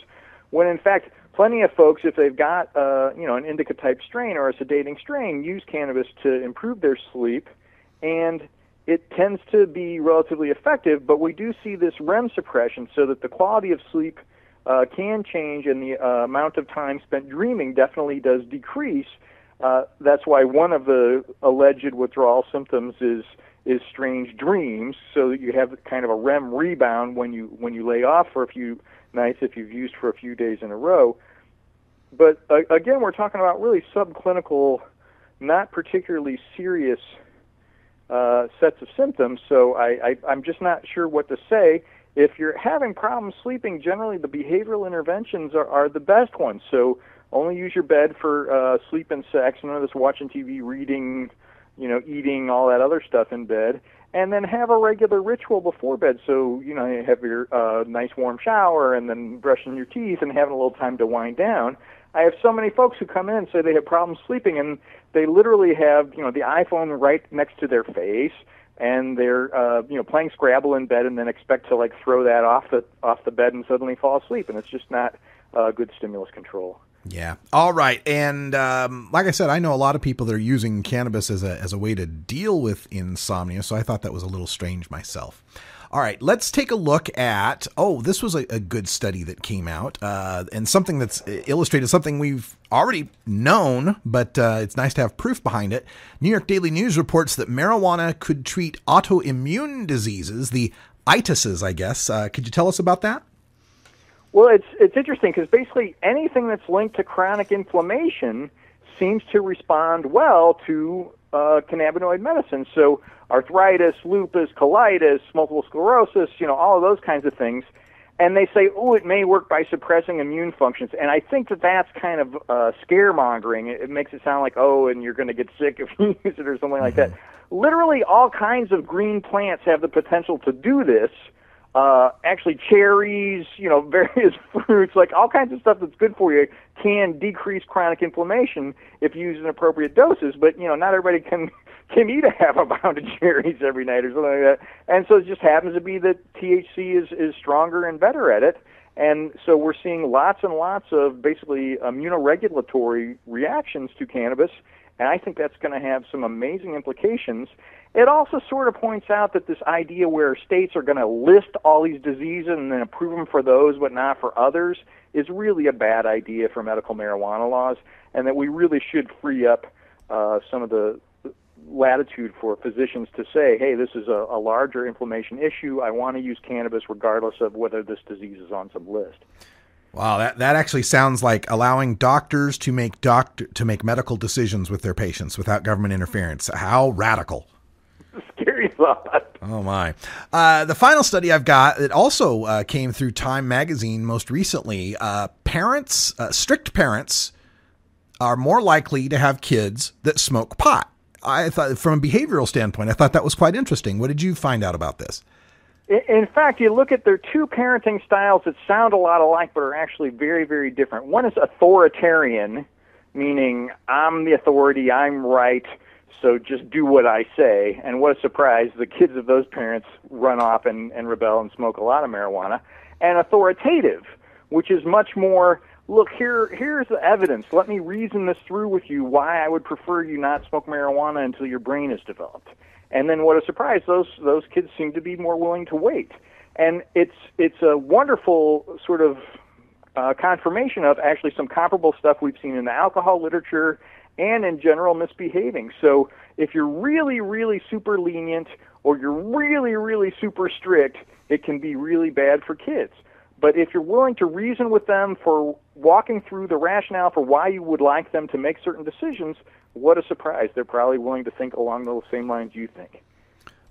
when in fact, plenty of folks, if they've got an indica type strain or a sedating strain, use cannabis to improve their sleep, and it tends to be relatively effective. But we do see this REM suppression, so that the quality of sleep can change, and the amount of time spent dreaming definitely does decrease. That's why one of the alleged withdrawal symptoms is strange dreams, so that you have kind of a REM rebound when you lay off for a few nights if you've used for a few days in a row. But again, we're talking about really subclinical, not particularly serious sets of symptoms, so I'm just not sure what to say. If you're having problems sleeping, generally the behavioral interventions are the best ones. So only use your bed for sleep and sex, none of this watching TV, reading, eating, all that other stuff in bed. And then have a regular ritual before bed. So, you have your nice warm shower and then brushing your teeth and having a little time to wind down. I have so many folks who come in and say they have problems sleeping, and they literally have, the iPhone right next to their face, and they're, playing Scrabble in bed and then expect to, throw that off the bed and suddenly fall asleep. And it's just not good stimulus control. Yeah. All right. And like I said, I know a lot of people that are using cannabis as a way to deal with insomnia, so I thought that was a little strange myself. All right, let's take a look at, this was a good study that came out, and something that's illustrated something we've already known, but it's nice to have proof behind it. New York Daily News reports that marijuana could treat autoimmune diseases, the itises, I guess. Could you tell us about that? Well, it's interesting because basically anything that's linked to chronic inflammation seems to respond well to cannabinoid medicine. So arthritis, lupus, colitis, multiple sclerosis, all of those kinds of things. And they say, it may work by suppressing immune functions. And I think that's kind of scaremongering. It makes it sound like, and you're going to get sick if you use it or something like that. Literally all kinds of green plants have the potential to do this. Actually cherries, various fruits, all kinds of stuff that's good for you can decrease chronic inflammation if used in appropriate doses. But, not everybody can eat a half a pound of cherries every night or something like that. And so it just happens to be that THC is stronger and better at it. And so we're seeing lots and lots of basically immunoregulatory reactions to cannabis. And I think that's going to have some amazing implications. It also sort of points out that this idea where states are going to list all these diseases and then approve them for those but not for others is really a bad idea for medical marijuana laws, and that we really should free up some of the latitude for physicians to say, hey, this is a larger inflammation issue. I want to use cannabis regardless of whether this disease is on some list. Wow, that actually sounds like allowing doctors to make medical decisions with their patients without government interference. How radical. Scary thought. Oh, my. The final study I've got that also came through Time magazine most recently, strict parents are more likely to have kids that smoke pot. I thought, from a behavioral standpoint, I thought that was quite interesting. What did you find out about this? In fact, you look at their two parenting styles that sound a lot alike but are actually very, very different. One is authoritarian, meaning I'm the authority, I'm right, so just do what I say. And what a surprise, the kids of those parents run off and rebel and smoke a lot of marijuana. And authoritative, which is much more, look, here's the evidence. Let me reason this through with you why I would prefer you not smoke marijuana until your brain is developed. And then what a surprise, those kids seem to be more willing to wait. And it's a wonderful sort of confirmation of actually some comparable stuff we've seen in the alcohol literature and in general misbehaving. So if you're really, really super lenient or you're really, really super strict, it can be really bad for kids. But if you're willing to reason with them for walking through the rationale for why you would like them to make certain decisions, what a surprise. They're probably willing to think along those same lines you think.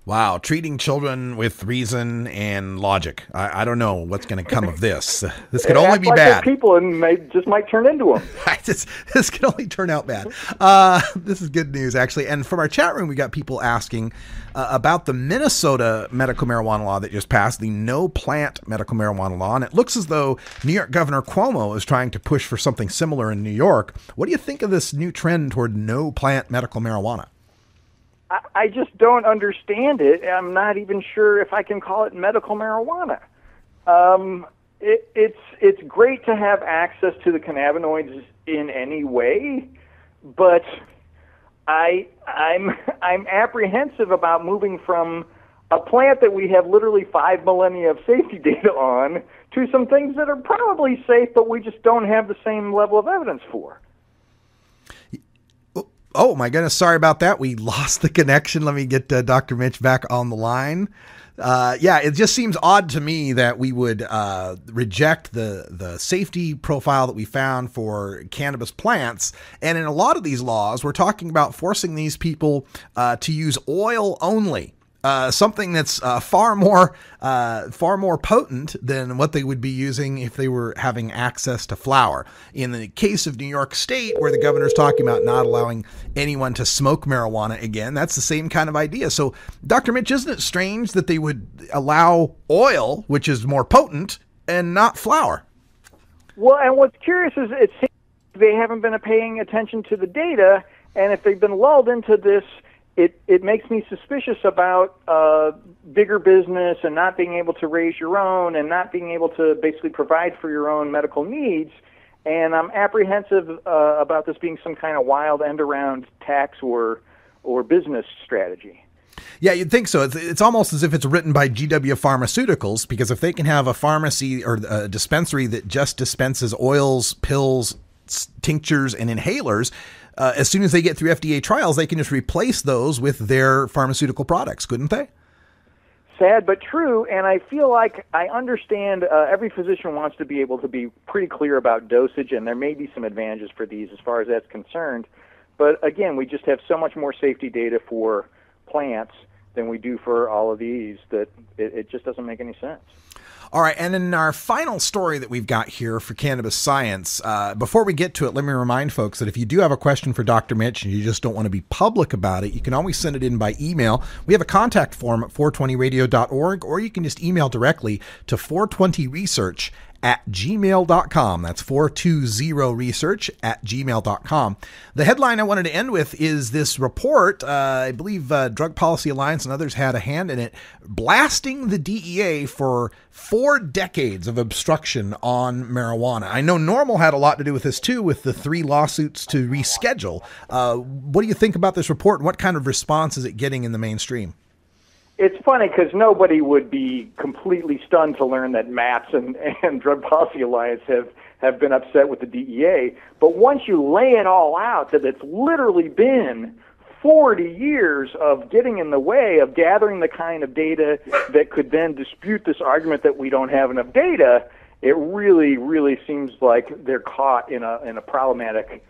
Wow, treating children with reason and logic. I don't know what's going to come of this. This could only be like bad. People and just might turn into them. This could only turn out bad. This is good news, actually. And from our chat room, we got people asking about the Minnesota medical marijuana law that just passed, the no plant medical marijuana law. And it looks as though New York Governor Cuomo is trying to push for something similar in New York. What do you think of this new trend toward no plant medical marijuana? I just don't understand it. I'm not even sure if I can call it medical marijuana. It's great to have access to the cannabinoids in any way, but I'm apprehensive about moving from a plant that we have literally 5 millennia of safety data on to some things that are probably safe, but we just don't have the same level of evidence for. Oh, my goodness. Sorry about that. We lost the connection. Let me get Dr. Mitch back on the line. It just seems odd to me that we would reject the safety profile that we found for cannabis plants. And in a lot of these laws, we're talking about forcing these people to use oil only. Something that's far more potent than what they would be using if they were having access to flower. In the case of New York State, where the governor's talking about not allowing anyone to smoke marijuana again, that's the same kind of idea. So, Dr. Mitch, isn't it strange that they would allow oil, which is more potent, and not flower? Well, and what's curious is it seems they haven't been paying attention to the data, and if they've been lulled into this, it makes me suspicious about bigger business and not being able to raise your own and not being able to basically provide for your own medical needs. And I'm apprehensive about this being some kind of wild end-around tax or business strategy. Yeah, you'd think so. It's almost as if it's written by GW Pharmaceuticals, because if they can have a pharmacy or a dispensary that just dispenses oils, pills, tinctures, and inhalers, as soon as they get through FDA trials, they can just replace those with their pharmaceutical products, couldn't they? Sad but true, and I feel like I understand every physician wants to be able to be pretty clear about dosage, and there may be some advantages for these as far as that's concerned. But again, we just have so much more safety data for plants than we do for all of these that it just doesn't make any sense. All right, and in our final story that we've got here for Cannabis Science, before we get to it, let me remind folks that if you do have a question for Dr. Mitch and you just don't want to be public about it, you can always send it in by email. We have a contact form at 420radio.org, or you can just email directly to 420research@gmail.com. That's 420research@gmail.com. The headline I wanted to end with is this report. I believe Drug Policy Alliance and others had a hand in it, blasting the DEA for 4 decades of obstruction on marijuana. I know NORML had a lot to do with this too, with the 3 lawsuits to reschedule. What do you think about this report, and what kind of response is it getting in the mainstream? It's funny because nobody would be completely stunned to learn that MAPS and Drug Policy Alliance have been upset with the DEA. But once you lay it all out, that it's literally been 40 years of getting in the way of gathering the kind of data that could then dispute this argument that we don't have enough data, it really, really seems like they're caught in a problematic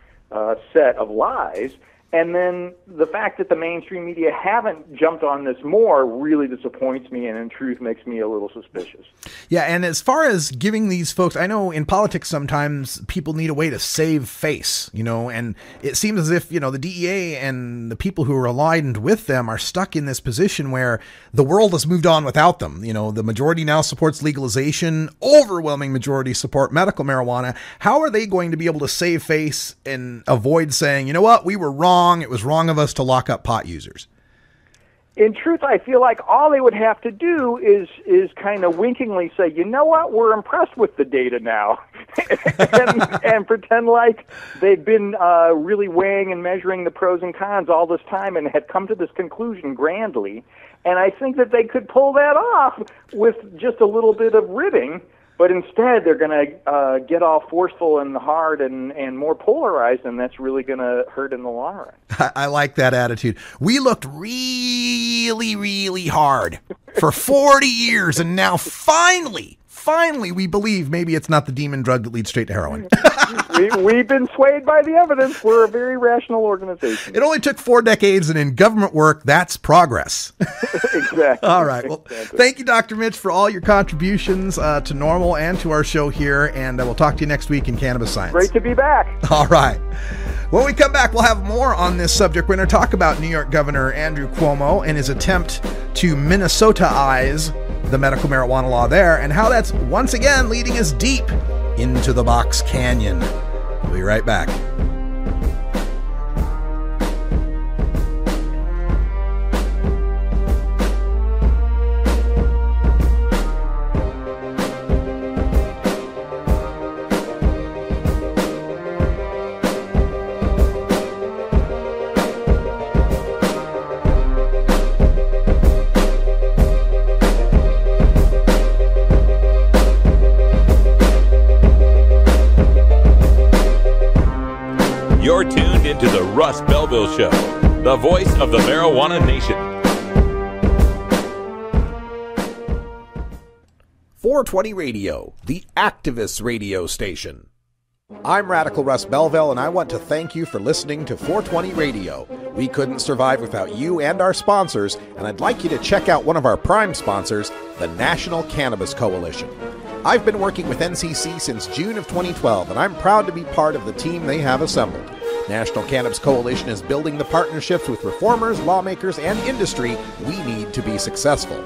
set of lies. And then the fact that the mainstream media haven't jumped on this more really disappoints me, and in truth makes me a little suspicious. Yeah, and as far as giving these folks, I know in politics sometimes people need a way to save face, and it seems as if, the DEA and the people who are aligned with them are stuck in this position where the world has moved on without them. The majority now supports legalization, overwhelming majority support medical marijuana. How are they going to be able to save face and avoid saying, you know what, we were wrong. It was wrong of us to lock up pot users? In truth, I feel like all they would have to do is kind of winkingly say, you know what, we're impressed with the data now, and pretend like they've been really weighing and measuring the pros and cons all this time and had come to this conclusion grandly. And I think that they could pull that off with just a little bit of ribbing. But instead, they're going to get all forceful and hard and more polarized, and that's really going to hurt in the long run. I like that attitude. We looked really, really hard for 40 years, and now finally, we believe maybe it's not the demon drug that leads straight to heroin. We've been swayed by the evidence. We're a very rational organization. It only took 4 decades, and in government work, that's progress. Exactly. All right. Well, thank you, Dr. Mitch, for all your contributions to Normal and to our show here, and we'll talk to you next week in Cannabis Science. Great to be back. All right. When we come back, we'll have more on this subject. We're going to talk about New York Governor Andrew Cuomo and his attempt to Minnesota-ize the medical marijuana law there, and how that's once again leading us deep into the Box Canyon. We'll be right back. You're tuned into the Russ Belville Show, the voice of the marijuana nation. 420 Radio, the activist radio station. I'm Radical Russ Belville, and I want to thank you for listening to 420 Radio. We couldn't survive without you and our sponsors, and I'd like you to check out one of our prime sponsors, the National Cannabis Coalition. I've been working with NCC since June of 2012, and I'm proud to be part of the team they have assembled. National Cannabis Coalition is building the partnerships with reformers, lawmakers, and industry we need to be successful.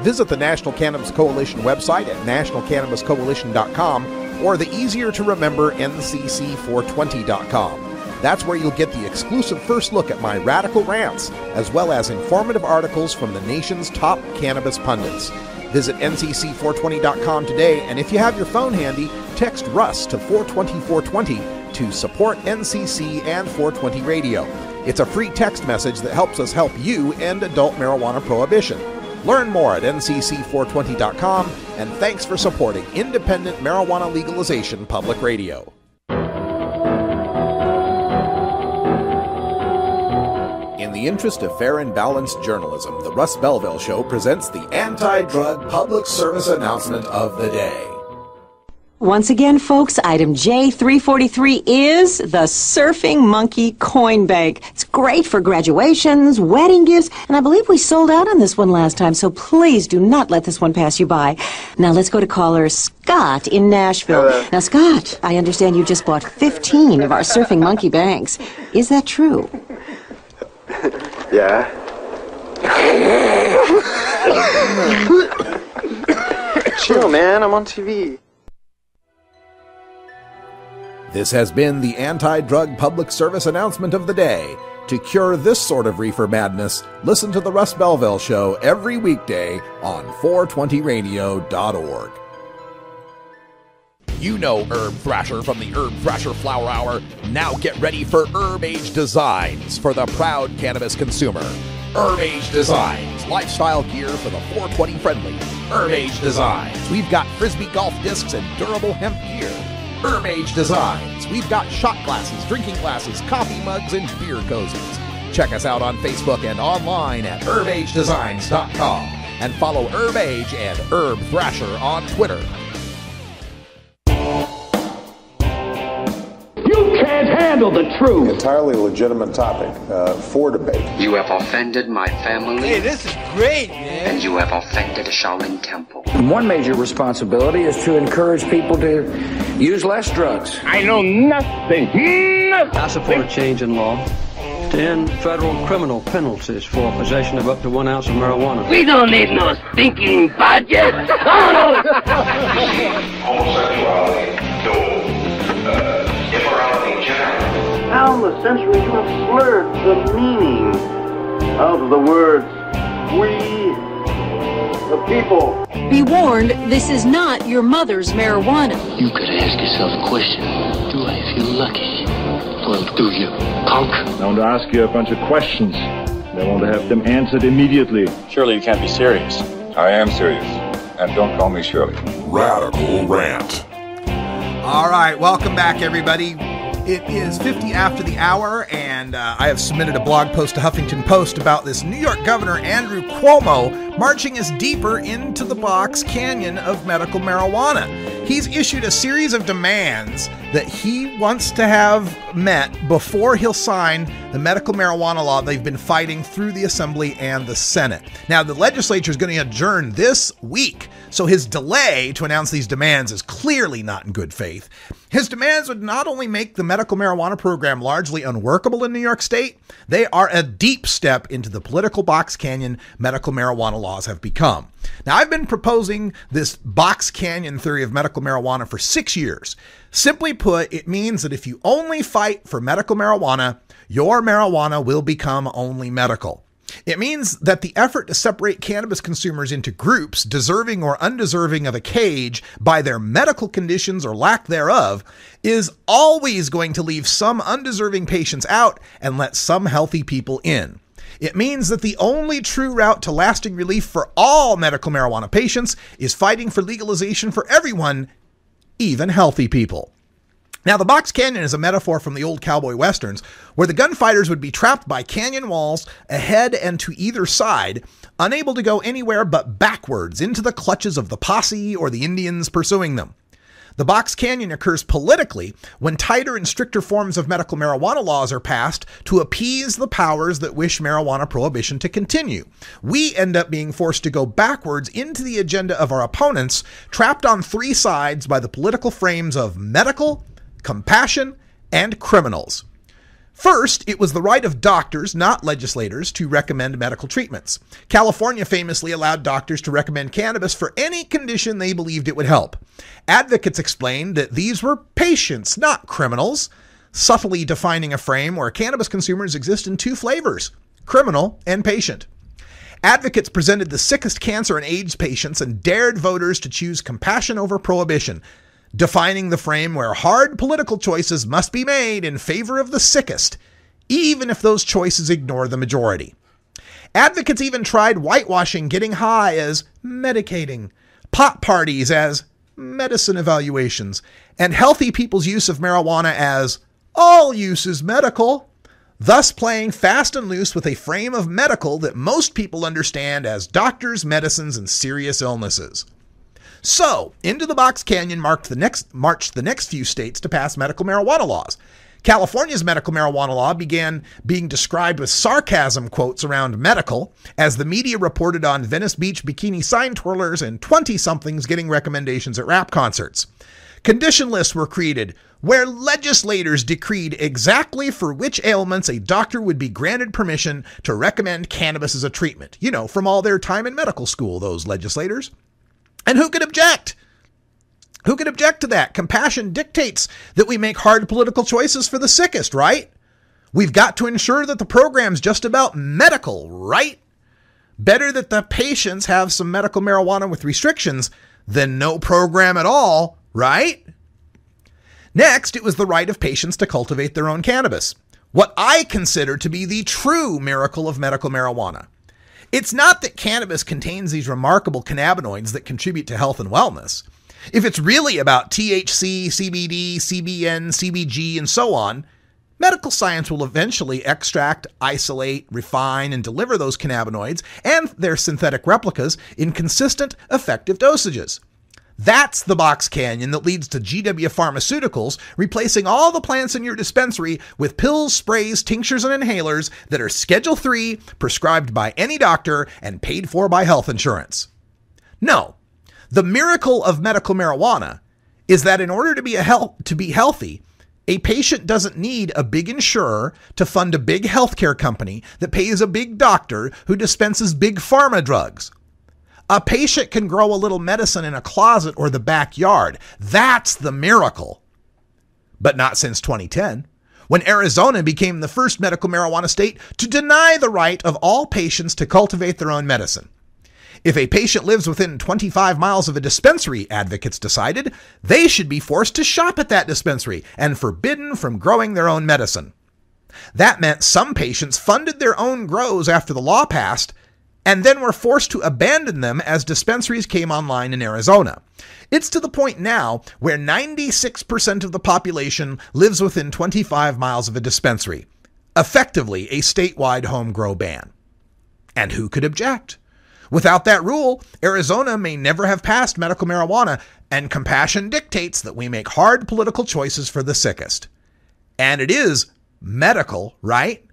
Visit the National Cannabis Coalition website at nationalcannabiscoalition.com or the easier-to-remember ncc420.com. That's where you'll get the exclusive first look at my radical rants, as well as informative articles from the nation's top cannabis pundits. Visit ncc420.com today, and if you have your phone handy, text Russ to 420-420 to support NCC and 420 Radio. It's a free text message that helps us help you end adult marijuana prohibition. Learn more at ncc420.com, and thanks for supporting independent marijuana legalization public radio. In the interest of fair and balanced journalism, the Russ Belville Show presents the anti-drug public service announcement of the day. Once again, folks, item J343 is the Surfing Monkey Coin Bank. It's great for graduations, wedding gifts, and I believe we sold out on this one last time, so please do not let this one pass you by. Now let's go to caller Scott in Nashville. Hello. Now, Scott, I understand you just bought 15 of our Surfing Monkey Banks. Is that true? Yeah. Chill, man. I'm on TV. This has been the anti-drug public service announcement of the day. To cure this sort of reefer madness, listen to the Russ Belville Show every weekday on 420radio.org. You know Herb Thrasher from the Herb Thrasher Flower Hour. Now get ready for Herb Age Designs for the proud cannabis consumer. Herb Age Designs, lifestyle gear for the 420 friendly. Herb Age Designs, we've got Frisbee golf discs and durable hemp gear. Herb Age Designs, we've got shot glasses, drinking glasses, coffee mugs, and beer cozies. Check us out on Facebook and online at herbagedesigns.com. And follow Herb Age and Herb Thrasher on Twitter. You can't handle handle the truth. Entirely legitimate topic for debate. You have offended my family. Hey, this is great, man. And you have offended a Shaolin temple. One major responsibility is to encourage people to use less drugs. I know nothing. I support a change in law to end federal criminal penalties for possession of up to 1 ounce of marijuana. We don't need no stinking budget. Homosexuality, immorality in general. How in the century you have slurred the meaning of the words we, the people. Be warned, this is not your mother's marijuana. You could ask yourself a question. Do I feel lucky? Well, do you, punk? I want to ask you a bunch of questions. I want to have them answered immediately. Surely you can't be serious. I am serious. And don't call me Shirley. Radical Rant. All right, welcome back, everybody. It is 50 after the hour, and I have submitted a blog post to Huffington Post about this New York Governor Andrew Cuomo marching us deeper into the box canyon of medical marijuana. He's issued a series of demands that he wants to have met before he'll sign the medical marijuana law they've been fighting through the Assembly and the Senate. Now, the legislature is going to adjourn this week, so his delay to announce these demands is clearly not in good faith. His demands would not only make the medical marijuana program largely unworkable in New York State, they are a deep step into the political box canyon medical marijuana laws have become. Now, I've been proposing this box canyon theory of medical marijuana for 6 years. Simply put, it means that if you only fight for medical marijuana, your marijuana will become only medical. It means that the effort to separate cannabis consumers into groups, deserving or undeserving of a cage by their medical conditions or lack thereof, is always going to leave some undeserving patients out and let some healthy people in. It means that the only true route to lasting relief for all medical marijuana patients is fighting for legalization for everyone, even healthy people. Now, the box canyon is a metaphor from the old cowboy westerns, where the gunfighters would be trapped by canyon walls ahead and to either side, unable to go anywhere but backwards into the clutches of the posse or the Indians pursuing them. The box canyon occurs politically when tighter and stricter forms of medical marijuana laws are passed to appease the powers that wish marijuana prohibition to continue. We end up being forced to go backwards into the agenda of our opponents, trapped on three sides by the political frames of medical, compassion, and criminals. First, it was the right of doctors, not legislators, to recommend medical treatments. California famously allowed doctors to recommend cannabis for any condition they believed it would help. Advocates explained that these were patients, not criminals, subtly defining a frame where cannabis consumers exist in two flavors, criminal and patient. Advocates presented the sickest cancer and AIDS patients and dared voters to choose compassion over prohibition, defining the frame where hard political choices must be made in favor of the sickest, even if those choices ignore the majority. Advocates even tried whitewashing getting high as medicating, pot parties as medicine evaluations, and healthy people's use of marijuana as all use is medical, thus playing fast and loose with a frame of medical that most people understand as doctors, medicines, and serious illnesses. So, into the box canyon marched the next few states to pass medical marijuana laws. California's medical marijuana law began being described with sarcasm quotes around medical, as the media reported on Venice Beach bikini sign twirlers and 20-somethings getting recommendations at rap concerts. Condition lists were created where legislators decreed exactly for which ailments a doctor would be granted permission to recommend cannabis as a treatment. You know, from all their time in medical school, those legislators. And who could object? Who could object to that? Compassion dictates that we make hard political choices for the sickest, right? We've got to ensure that the program's just about medical, right? Better that the patients have some medical marijuana with restrictions than no program at all, right? Next, it was the right of patients to cultivate their own cannabis, what I consider to be the true miracle of medical marijuana. It's not that cannabis contains these remarkable cannabinoids that contribute to health and wellness. If it's really about THC, CBD, CBN, CBG, and so on, medical science will eventually extract, isolate, refine, and deliver those cannabinoids and their synthetic replicas in consistent, effective dosages. That's the box canyon that leads to GW Pharmaceuticals replacing all the plants in your dispensary with pills, sprays, tinctures, and inhalers that are Schedule III, prescribed by any doctor, and paid for by health insurance. No, the miracle of medical marijuana is that in order to be healthy, a patient doesn't need a big insurer to fund a big healthcare company that pays a big doctor who dispenses big pharma drugs. A patient can grow a little medicine in a closet or the backyard. That's the miracle. But not since 2010, when Arizona became the first medical marijuana state to deny the right of all patients to cultivate their own medicine. If a patient lives within 25 miles of a dispensary, advocates decided, they should be forced to shop at that dispensary and forbidden from growing their own medicine. That meant some patients funded their own grows after the law passed and then were forced to abandon them as dispensaries came online in Arizona. It's to the point now where 96% of the population lives within 25 miles of a dispensary, effectively a statewide home grow ban. And who could object? Without that rule, Arizona may never have passed medical marijuana, and compassion dictates that we make hard political choices for the sickest. And it is medical, right?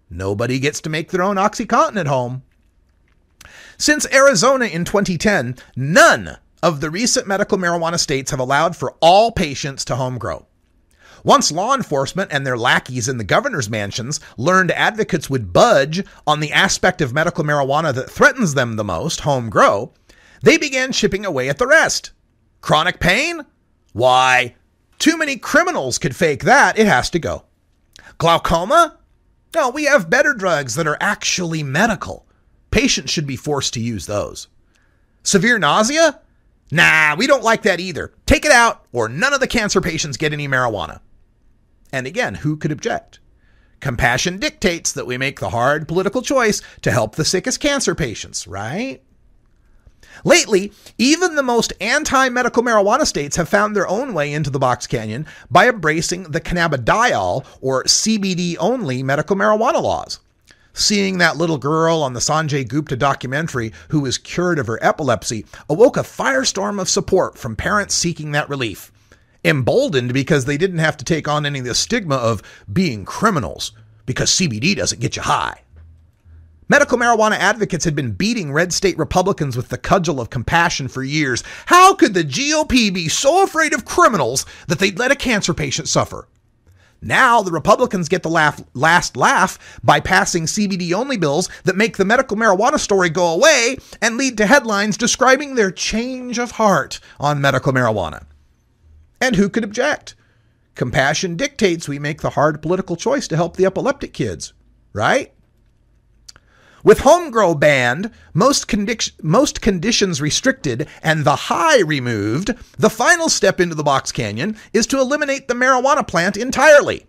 Nobody gets to make their own OxyContin at home. Since Arizona in 2010, none of the recent medical marijuana states have allowed for all patients to home grow. Once law enforcement and their lackeys in the governor's mansions learned advocates would budge on the aspect of medical marijuana that threatens them the most, home grow, they began chipping away at the rest. Chronic pain? Why, too many criminals could fake that. It has to go. Glaucoma? No, we have better drugs that are actually medical. Patients should be forced to use those. Severe nausea? Nah, we don't like that either. Take it out, or none of the cancer patients get any marijuana. And again, who could object? Compassion dictates that we make the hard political choice to help the sickest cancer patients, right? Lately, even the most anti-medical marijuana states have found their own way into the box canyon by embracing the cannabidiol, or CBD-only medical marijuana laws. Seeing that little girl on the Sanjay Gupta documentary who was cured of her epilepsy awoke a firestorm of support from parents seeking that relief. Emboldened because they didn't have to take on any of the stigma of being criminals, because CBD doesn't get you high. Medical marijuana advocates had been beating red state Republicans with the cudgel of compassion for years. How could the GOP be so afraid of criminals that they'd let a cancer patient suffer? Now the Republicans get the last laugh by passing CBD-only bills that make the medical marijuana story go away and lead to headlines describing their change of heart on medical marijuana. And who could object? Compassion dictates we make the hard political choice to help the epileptic kids, right? With home grow banned, most conditions restricted, and the high removed, the final step into the box canyon is to eliminate the marijuana plant entirely.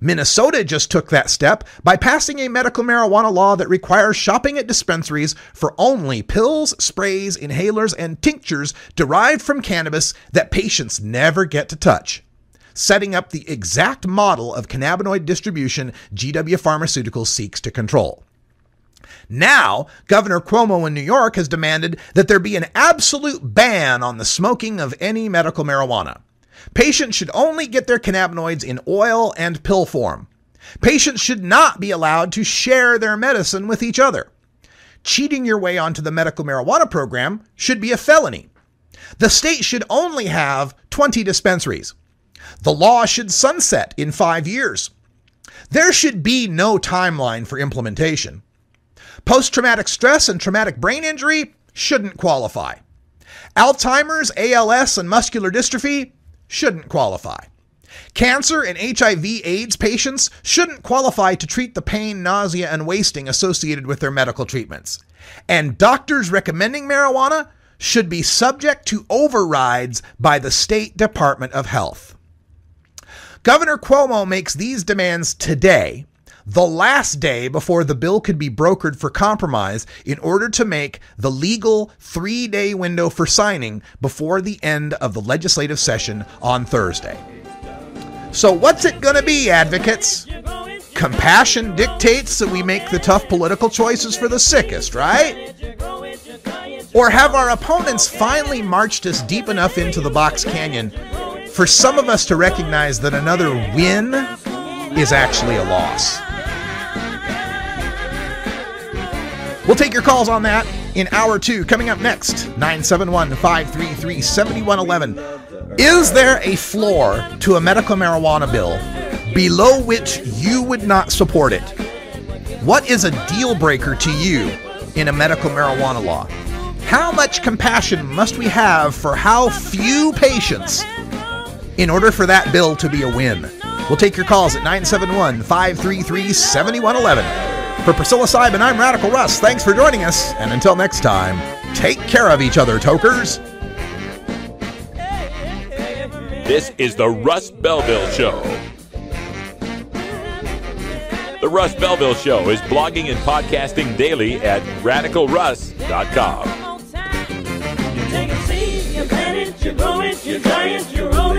Minnesota just took that step by passing a medical marijuana law that requires shopping at dispensaries for only pills, sprays, inhalers, and tinctures derived from cannabis that patients never get to touch, setting up the exact model of cannabinoid distribution GW Pharmaceuticals seeks to control. Now, Governor Cuomo in New York has demanded that there be an absolute ban on the smoking of any medical marijuana. Patients should only get their cannabinoids in oil and pill form. Patients should not be allowed to share their medicine with each other. Cheating your way onto the medical marijuana program should be a felony. The state should only have 20 dispensaries. The law should sunset in 5 years. There should be no timeline for implementation. Post-traumatic stress and traumatic brain injury shouldn't qualify. Alzheimer's, ALS, and muscular dystrophy shouldn't qualify. Cancer and HIV/AIDS patients shouldn't qualify to treat the pain, nausea, and wasting associated with their medical treatments. And doctors recommending marijuana should be subject to overrides by the State Department of Health. Governor Cuomo makes these demands today, the last day before the bill could be brokered for compromise, in order to make the legal 3-day window for signing before the end of the legislative session on Thursday. So what's it going to be, advocates? Compassion dictates that we make the tough political choices for the sickest, right? Or have our opponents finally marched us deep enough into the Box Canyon for some of us to recognize that another win is actually a loss? We'll take your calls on that in hour 2. Coming up next, 971-533-7111. Is there a floor to a medical marijuana bill below which you would not support it? What is a deal breaker to you in a medical marijuana law? How much compassion must we have for how few patients in order for that bill to be a win? We'll take your calls at 971-533-7111. For Priscilla Seib and I'm Radical Russ, thanks for joining us, and until next time, take care of each other, tokers. This is the Russ Belville Show. The Russ Belville Show is blogging and podcasting daily at radicalruss.com. You take a seed, you plant it, you grow it, you dry it, you roll